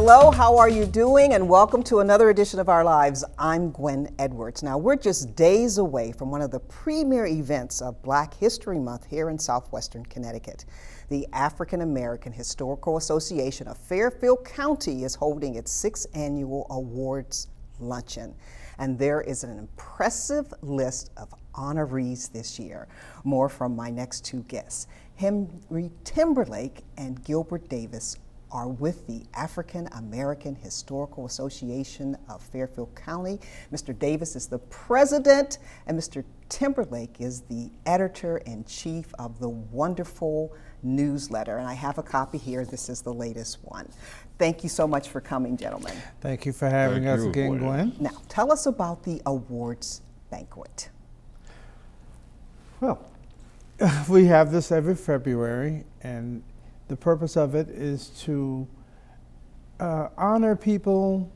Hello, how are you doing? And welcome to another edition of Our Lives. I'm Gwen Edwards. Now, we're just days away from one of the premier events of Black History Month here in southwestern Connecticut. The African American Historical Association of Fairfield County is holding its 6th annual awards luncheon. And there is an impressive list of honorees this year. More from my next two guests. Henry Timberlake and Gilbert Davis are with the African American Historical Association of Fairfield County. Mr. Davis is the president, and Mr. Timberlake is the editor-in-chief of the wonderful newsletter. And I have a copy here. This is the latest one. Thank you so much for coming, gentlemen. Thank you for having us again, Gwen. Now, tell us about the awards banquet. Well, we have this every February, and the purpose of it is to honor people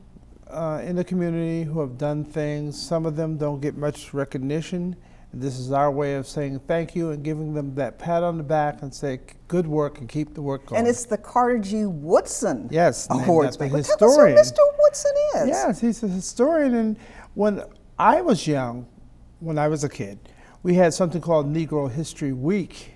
in the community who have done things. Some of them don't get much recognition. This is our way of saying thank you and giving them that pat on the back and say good work and keep the work going. And it's the Carter G. Woodson Awards banquet. Historian. Tell us who Mr. Woodson is. Yes, he's a historian. And when I was young, when I was a kid, we had something called Negro History Week.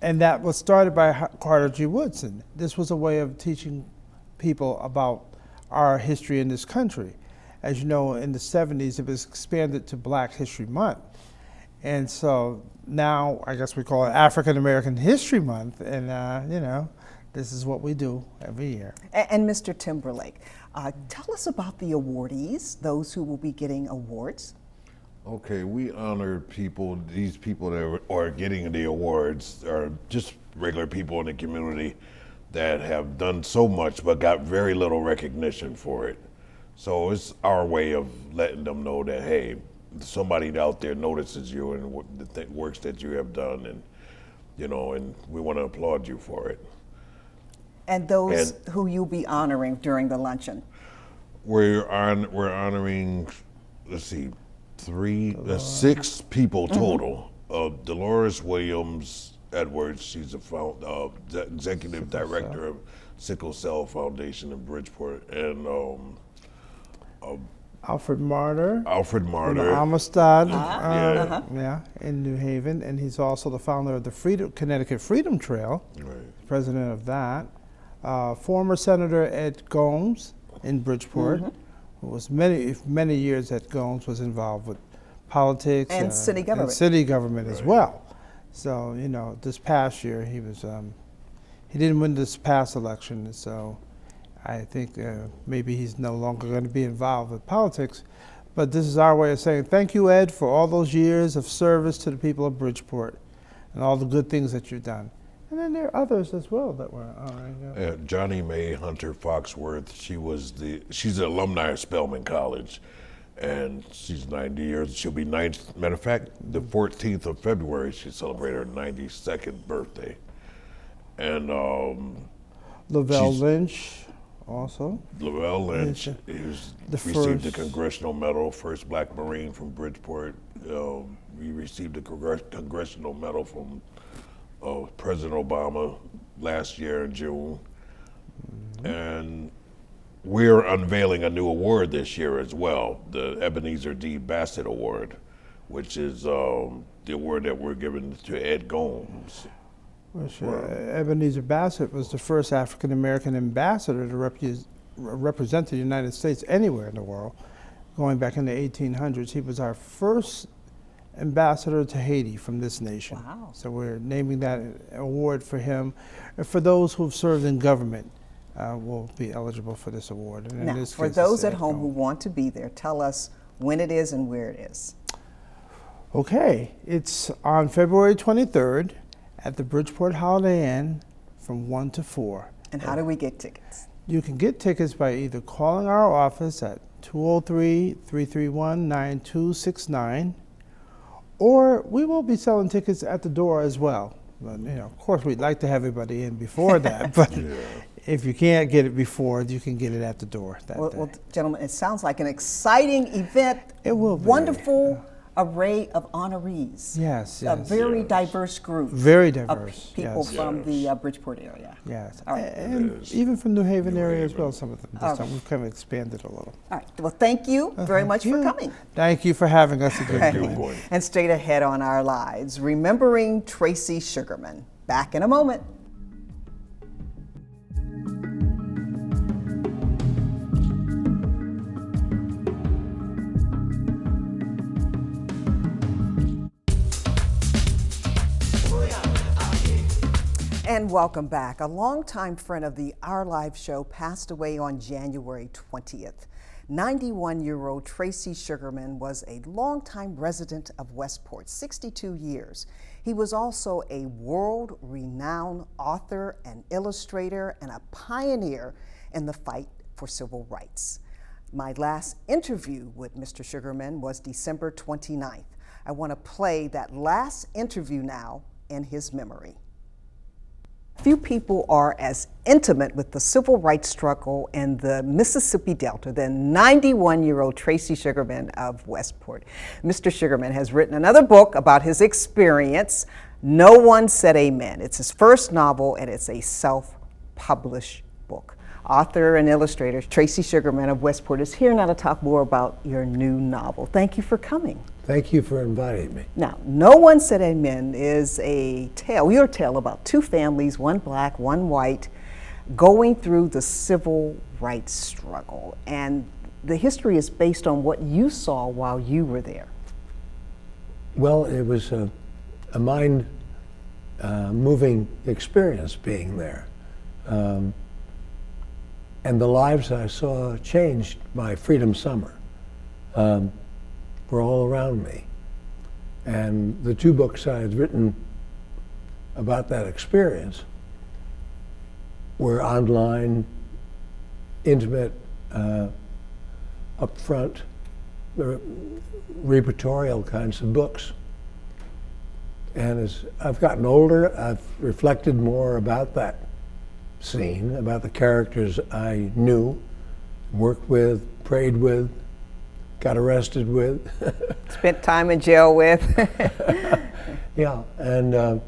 And that was started by Carter G. Woodson. This was a way of teaching people about our history in this country. As you know, in the 70s, it was expanded to Black History Month. And so now, I guess we call it African American History Month. And, you know, this is what we do every year. And Mr. Timberlake, tell us about the awardees, those who will be getting awards. Okay, we honor people. These people that are getting the awards are just regular people in the community that have done so much but got very little recognition for it. So it's our way of letting them know that, hey, somebody out there notices you and what the works that you have done, and you know, and we want to applaud you for it. And those who you'll be honoring during the luncheon. We're honoring, let's see, 6 people total. Dolores Williams Edwards, she's the executive director of Sickle Cell Foundation in Bridgeport, and Alfred Marder. From Amistad, in New Haven, and he's also the founder of the Connecticut Freedom Trail, right. President of that. Former Senator Ed Gomes in Bridgeport. Who was many years that Gomes was involved with politics and city government. And city government as well. So, you know, this past year he was, he didn't win this past election, so I think maybe he's no longer going to be involved with politics. But this is our way of saying thank you, Ed, for all those years of service to the people of Bridgeport and all the good things that you've done. And then there are others as well that were honoring. Johnny Mae Hunter Foxworth, she's an alumni of Spelman College, and she's 90 years. She'll be 90. Matter of fact, the 14th of February, she celebrated her 92nd birthday. And Lavelle Lynch, also. Lavelle Lynch received the Congressional Medal, first Black Marine from Bridgeport. We received the Congressional Medal from President Obama last year in June. And we're unveiling a new award this year as well, the Ebenezer D. Bassett Award, which is the award that we're giving to Ed Gomes. Ebenezer Bassett was the first African American ambassador to represent the United States anywhere in the world. Going back in the 1800s, he was our first ambassador to Haiti from this nation. Wow. So we're naming that award for him. And for those who've served in government, will be eligible for this award. And now, for those at home who want to be there, tell us when it is and where it is. Okay, it's on February 23rd at the Bridgeport Holiday Inn from 1 to 4. And how do we get tickets? You can get tickets by either calling our office at 203-331-9269, or we will be selling tickets at the door as well. But, you know, of course, we'd like to have everybody in before that, but if you can't get it before, you can get it at the door that day. Well, gentlemen, it sounds like an exciting event. It will be. Wonderful array of honorees. Yes, A yes. very diverse group. Very Of diverse. people Yes. from the Bridgeport area. Yes. All right. And Yes. even from New Haven New area as Haven. well, some of them. This All time we've kind of expanded a little. All right. Well, thank you very much for you. coming. Thank you for having us again. Thank you, Gwen. Gwen. And straight ahead on our lives, remembering Tracy Sugarman. Back in a moment. And welcome back. A longtime friend of the Our Lives show passed away on January 20th. 91-year-old Tracy Sugarman was a longtime resident of Westport, 62 years. He was also a world-renowned author and illustrator and a pioneer in the fight for civil rights. My last interview with Mr. Sugarman was December 29th. I want to play that last interview now in his memory. Few people are as intimate with the civil rights struggle in the Mississippi Delta than 91-year-old Tracy Sugarman of Westport. Mr. Sugarman has written another book about his experience, No One Said Amen. It's his first novel, and it's a self-published book. Author and illustrator Tracy Sugarman of Westport is here now to talk more about your new novel. Thank you for coming. Thank you for inviting me. Now, No One Said Amen is a tale, your tale about two families, one black, one white, going through the civil rights struggle. And the history is based on what you saw while you were there. Well, it was a mind-moving experience being there. And the lives I saw changed by Freedom Summer. Were all around me. And the two books I had written about that experience were online, intimate, upfront, reportorial kinds of books. And as I've gotten older, I've reflected more about that scene, about the characters I knew, worked with, prayed with, got arrested with. Spent time in jail with. Yeah, and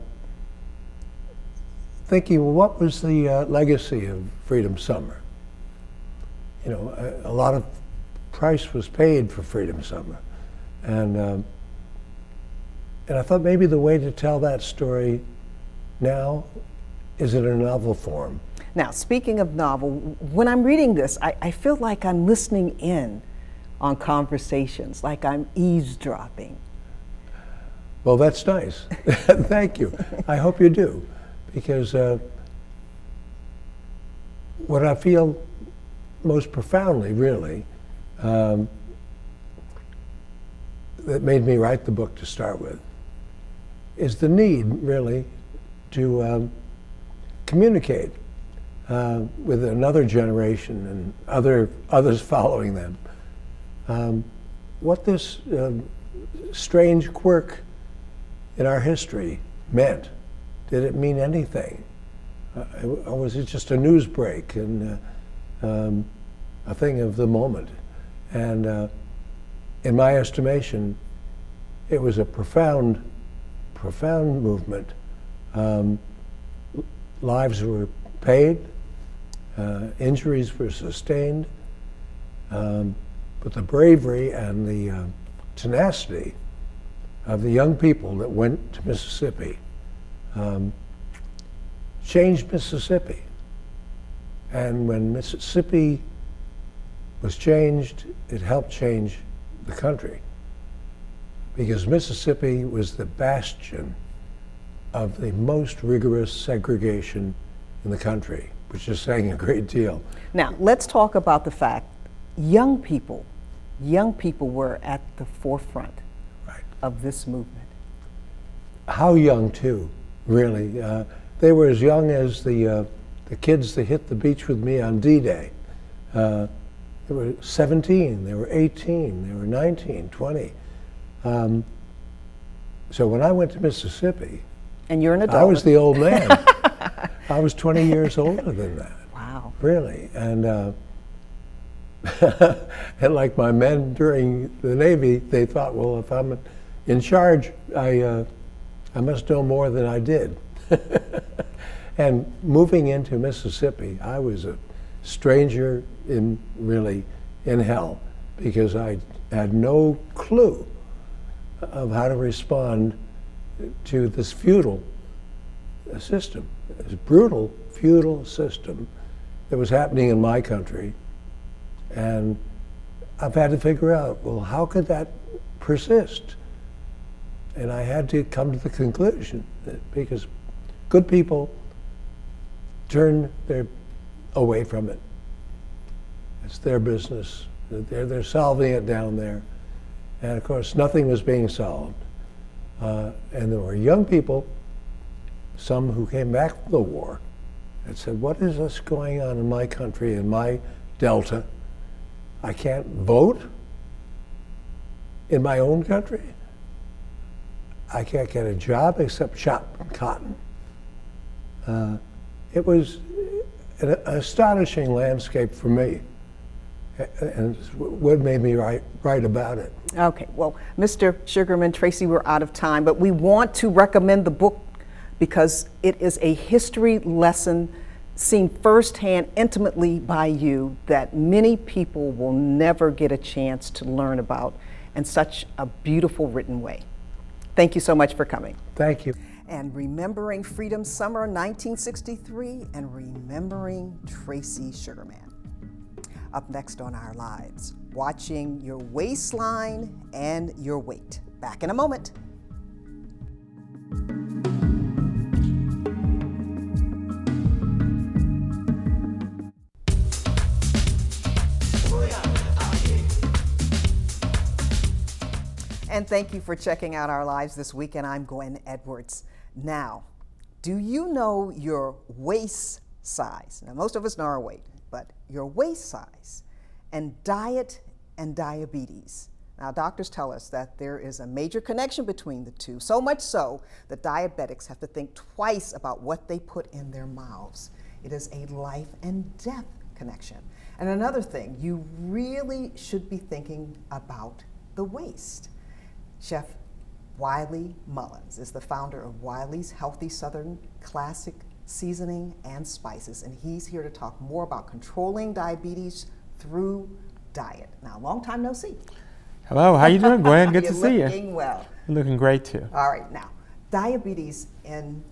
thinking, well, what was the legacy of Freedom Summer? You know, a lot of price was paid for Freedom Summer. And I thought maybe the way to tell that story now is in a novel form. Now, speaking of novel, when I'm reading this, I feel like I'm listening in on conversations, like I'm eavesdropping. Well, that's nice. Thank you. I hope you do, because what I feel most profoundly, really, that made me write the book to start with, is the need, really, to communicate with another generation and others following them. What this strange quirk in our history meant. Did it mean anything? Or was it just a news break and a thing of the moment? And in my estimation, it was a profound movement. Lives were paid, injuries were sustained, but the bravery and the tenacity of the young people that went to Mississippi changed Mississippi. And when Mississippi was changed, it helped change the country, because Mississippi was the bastion of the most rigorous segregation in the country, which is saying a great deal. Now, let's talk about the fact young people were at the forefront Right. of this movement. How young, too, really. They were as young as the kids that hit the beach with me on D-Day. They were 17, they were 18, they were 19, 20. So when I went to Mississippi, And you're an adult. I was the old man. I was 20 years older than that. Wow. Really, and and like my men during the Navy, they thought, well, if I'm in charge, I must know more than I did. And moving into Mississippi, I was a stranger in hell, because I had no clue of how to respond to this feudal system, this brutal feudal system that was happening in my country. And I've had to figure out, well, how could that persist? And I had to come to the conclusion that because good people turn away from it. It's their business. They're solving it down there. And of course, nothing was being solved. And there were young people, some who came back from the war, and said, what is this going on in my country, in my Delta? I can't vote in my own country. I can't get a job except chop cotton. It was an astonishing landscape for me, and what made me write about it. Okay, well, Mr. Sugarman, Tracy, we're out of time, but we want to recommend the book because it is a history lesson seen firsthand, intimately by you, that many people will never get a chance to learn about in such a beautiful written way. Thank you so much for coming. Thank you. And remembering Freedom Summer 1963 and remembering Tracy Sugarman. Up next on Our Lives, watching your waistline and your weight. Back in a moment. And thank you for checking out Our Lives this weekend. I'm Gwen Edwards. Now, do you know your waist size? Now, most of us know our weight, but your waist size and diet and diabetes. Now, doctors tell us that there is a major connection between the two, so much so that diabetics have to think twice about what they put in their mouths. It is a life and death connection. And another thing, you really should be thinking about the waist. Chef Wiley Mullins is the founder of Wiley's Healthy Southern Classic Seasoning and Spices, and he's here to talk more about controlling diabetes through diet. Now, long time no see. Hello, how you doing, Gwen? Good to see you. You're looking well. You're looking great too. All right, now, diabetes in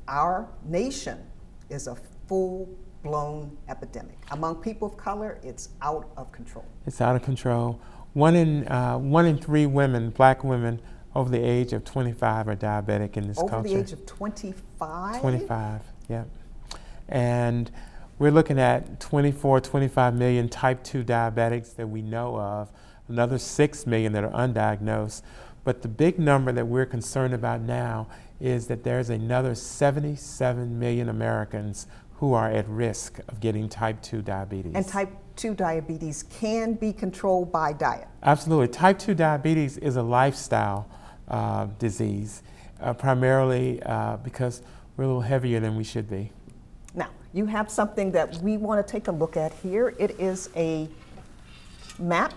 our nation is a full-blown epidemic. Among people of color, it's out of control. It's out of control. One in 3 women, black women, over the age of 25 are diabetic in this culture. Over the age of 25? 25, yeah. And we're looking at 25 million type 2 diabetics that we know of, another 6 million that are undiagnosed. But the big number that we're concerned about now is that there's another 77 million Americans who are at risk of getting type 2 diabetes. And type 2 diabetes can be controlled by diet. Absolutely. Type 2 diabetes is a lifestyle disease, primarily because we're a little heavier than we should be. Now, you have something that we want to take a look at here. It is a map,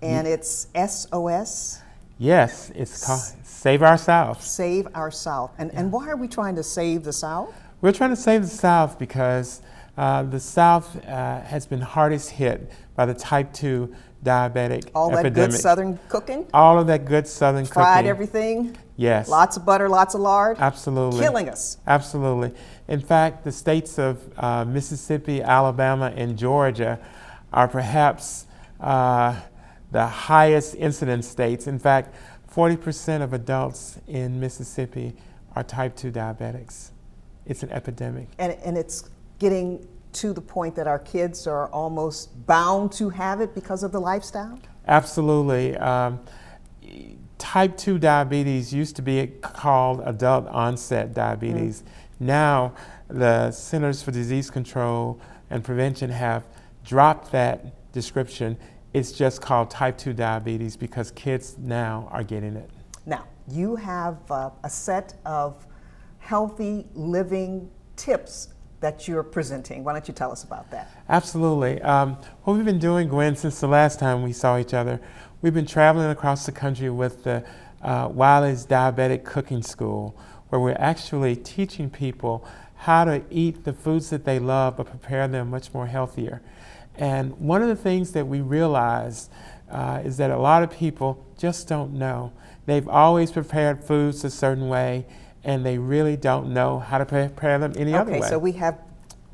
and it's SOS. Yes, it's called Save Our South. Save Our South. And why are we trying to save the South? We're trying to save the South because the South has been hardest hit by the type 2 diabetic All epidemic. that good Southern cooking? All of that good Southern cooking. Fried everything? Yes. Lots of butter, lots of lard? Absolutely. Killing us. Absolutely. In fact, the states of Mississippi, Alabama, and Georgia are perhaps the highest incidence states. In fact, 40% of adults in Mississippi are type 2 diabetics. It's an epidemic. And it's getting to the point that our kids are almost bound to have it because of the lifestyle? Absolutely. Type 2 diabetes used to be called adult onset diabetes. Now, the Centers for Disease Control and Prevention have dropped that description. It's just called type 2 diabetes because kids now are getting it. Now, you have a set of healthy living tips that you're presenting. Why don't you tell us about that? Absolutely. What we've been doing, Gwen, since the last time we saw each other, we've been traveling across the country with the Wiley's Diabetic Cooking School, where we're actually teaching people how to eat the foods that they love, but prepare them much more healthier. And one of the things that we realized is that a lot of people just don't know. They've always prepared foods a certain way, and they really don't know how to prepare them any other way. Okay, so we have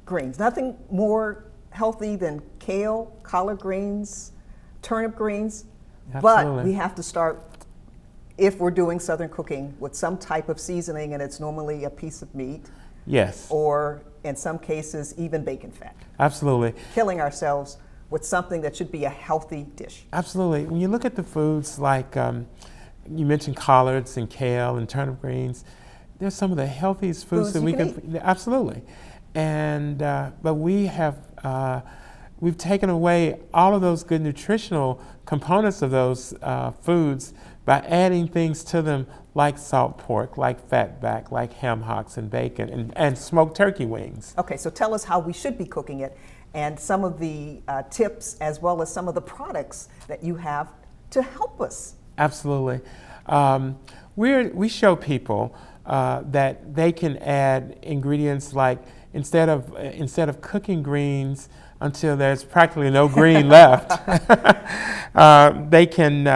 greens. Nothing more healthy than kale, collard greens, turnip greens. Absolutely. But we have to start, if we're doing Southern cooking, with some type of seasoning, and it's normally a piece of meat. Yes. Or in some cases, even bacon fat. Absolutely. Killing ourselves with something that should be a healthy dish. Absolutely. When you look at the foods like you mentioned collards and kale and turnip greens, they're some of the healthiest foods that we can. Absolutely. And but we've taken away all of those good nutritional components of those foods by adding things to them like salt pork, like fatback, like ham hocks and bacon, and smoked turkey wings. Okay, so tell us how we should be cooking it and some of the tips as well as some of the products that you have to help us. Absolutely. We show people that they can add ingredients like instead of cooking greens until there's practically no green left, they can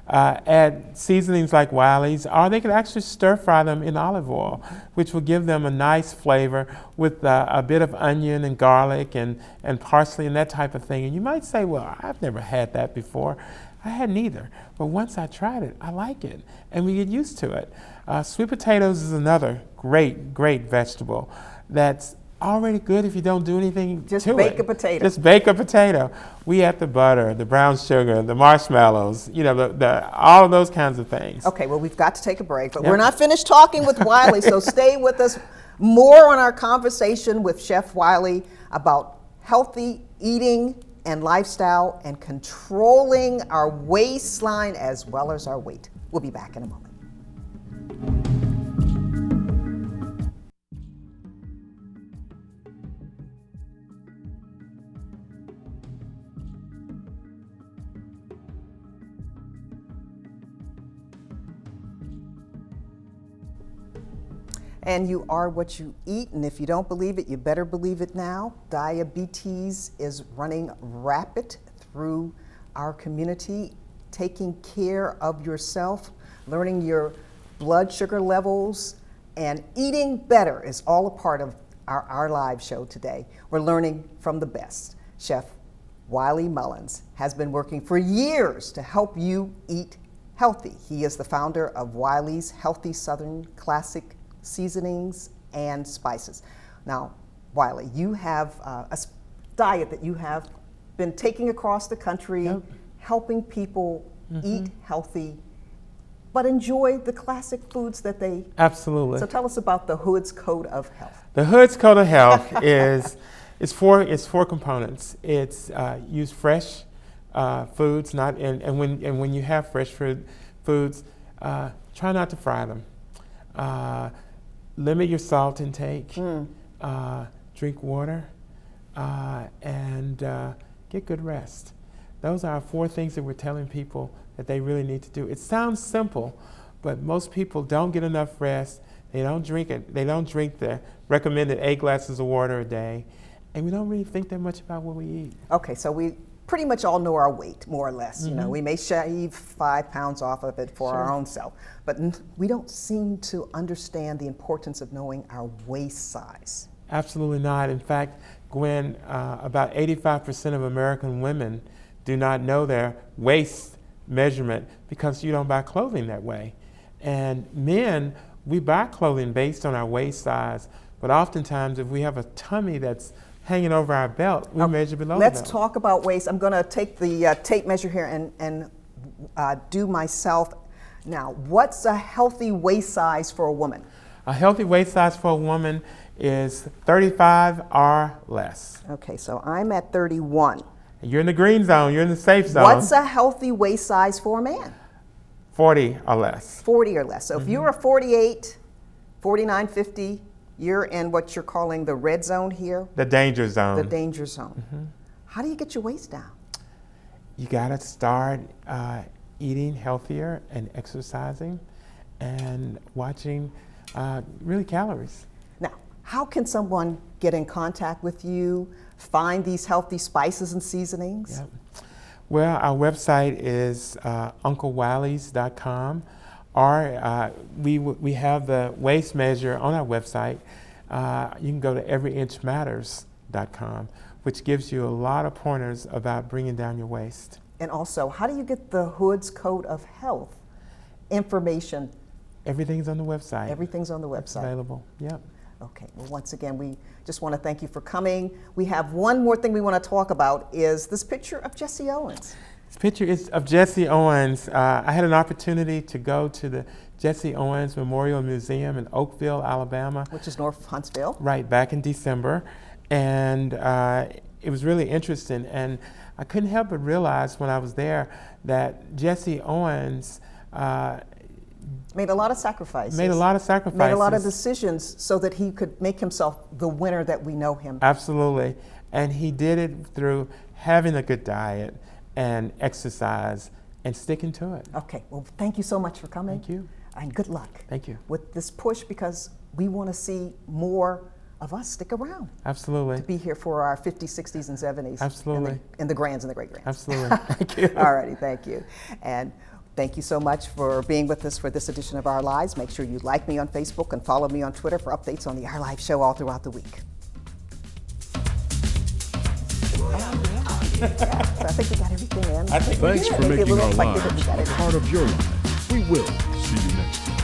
add seasonings like Wiley's, or they can actually stir fry them in olive oil, which will give them a nice flavor with a bit of onion and garlic and parsley and that type of thing. And you might say, well, I've never had that before. I hadn't either, but once I tried it, I like it, and we get used to it. Sweet potatoes is another great vegetable that's already good if you don't do anything to it. Just bake a potato. Just bake a potato. We add the butter, the brown sugar, the marshmallows, all of those kinds of things. Okay, well, we've got to take a break, but Yep. we're not finished talking with Wiley, so stay with us. More on our conversation with Chef Wiley about healthy eating and lifestyle and controlling our waistline as well as our weight. We'll be back in a moment. And you are what you eat, and if you don't believe it, you better believe it now. Diabetes is running rapid through our community. Taking care of yourself, learning your blood sugar levels, and eating better is all a part of our live show today. We're learning from the best. Chef Wiley Mullins has been working for years to help you eat healthy. He is the founder of Wiley's Healthy Southern Classic Seasonings and Spices. Now, Wiley, you have a diet that you have been taking across the country, Yep. helping people eat healthy, but enjoy the classic foods that they. Absolutely. So tell us about the Hood's Code of Health. The Hood's Code of Health is four components. It's use fresh foods, and when you have fresh foods, try not to fry them. Limit your salt intake. Drink water, and get good rest. Those are 4 things that we're telling people that they really need to do. It sounds simple, but most people don't get enough rest. They don't drink it. They don't drink the recommended 8 glasses of water a day, and we don't really think that much about what we eat. Okay, so we pretty much all know our weight, more or less. You know, we may shave 5 pounds off of it for our own self, but we don't seem to understand the importance of knowing our waist size. Absolutely not. In fact, Gwen, about 85% of American women do not know their waist measurement because you don't buy clothing that way. And men, we buy clothing based on our waist size, but oftentimes if we have a tummy that's hanging over our belt, we measure below the belt. Let's talk about waist. I'm going to take the tape measure here and do myself. Now, what's a healthy waist size for a woman? A healthy waist size for a woman is 35 or less. Okay, so I'm at 31. You're in the green zone. You're in the safe zone. What's a healthy waist size for a man? 40 or less. 40 or less. So if you're a 48, 49, 50, You're in what you're calling the red zone here, The danger zone. the danger zone. How do you get your waist down? You got to start eating healthier and exercising and watching really calories. Now, how can someone get in contact with you, find these healthy spices and seasonings? Yep. Well, our website is UncleWiley's.com, or we have the waist measure on our website. You can go to EveryInchMatters.com, which gives you a lot of pointers about bringing down your waist. And also, how do you get the Hood's Code of Health information? Everything's on the website. Everything's on the It's website. available. Yep. Okay, well, once again, we just want to thank you for coming. We have one more thing we want to talk about is this picture of Jesse Owens. This picture is of Jesse Owens. I had an opportunity to go to the Jesse Owens Memorial Museum in Oakville, Alabama. Which is North Huntsville. Right, back in December. And it was really interesting. And I couldn't help but realize when I was there that Jesse Owens Made a lot of sacrifices. made a lot of sacrifices. Made a lot of decisions so that he could make himself the winner that we know him. Absolutely. And he did it through having a good diet and exercise and sticking to it. Okay, well, thank you so much for coming. Thank you. And good luck Thank you. with this push, because we want to see more of us stick around, Absolutely. be here for our 50s, 60s, and 70s. Absolutely. And the grands and the great-grands. Absolutely. Thank you. All righty, thank you. And thank you so much for being with us for this edition of Our Lives. Make sure you like me on Facebook and follow me on Twitter for updates on the Our Lives show all throughout the week. Yeah, so I think we got everything in. I think we Thanks did. for Maybe a making little our like we lives didn't get a it. part of your life. We will see you next time.